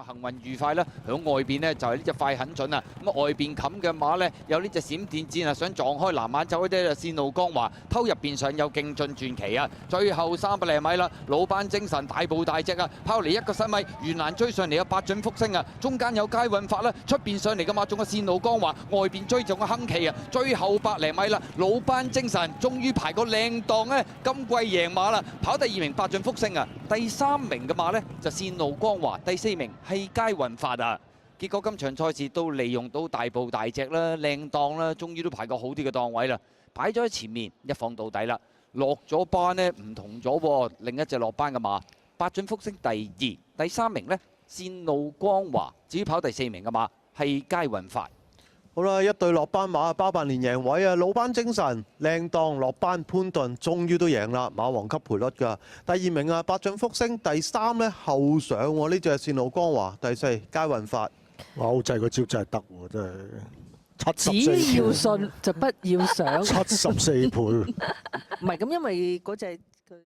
幸運愉快啦，響外邊呢，就係呢隻快很準啊！咁外邊冚嘅馬呢，有呢隻閃電戰啊，想撞開藍眼走嗰啲線路光華，偷入邊上有勁進傳奇啊！最後300零米啦，老班精神大步大隻啊，拋嚟1個身米，原欄追上嚟有八準福星啊，中間有佳運發啦，出邊上嚟嘅馬仲有線路光華，外邊追仲有亨奇啊，最後100零米啦，老班精神終於排個靚檔呢，今季贏馬啦，跑第2名八準福星啊，第3名嘅馬呢，就線路光華，第4名係佳運發啊！結果今場賽事都利用到大步大隻啦、靚檔啦，終於都排個好啲嘅檔位啦，擺咗喺前面一放到底啦。落咗班呢唔同咗喎，另一隻落班嘅馬八準福星第2，第3名呢線路光華，至於跑第4名嘅馬係佳運發。好啦，一對落班馬包辦連贏位啊！老班精神靚檔落班潘頓終於都贏啦，馬王級賠率㗎。第2名啊，八準福星，第3呢後上喎，呢隻線路光華，第4佳運發。哇！好滯個招真係得喎，真係只要信就不要想。74倍。唔係咁，因為嗰隻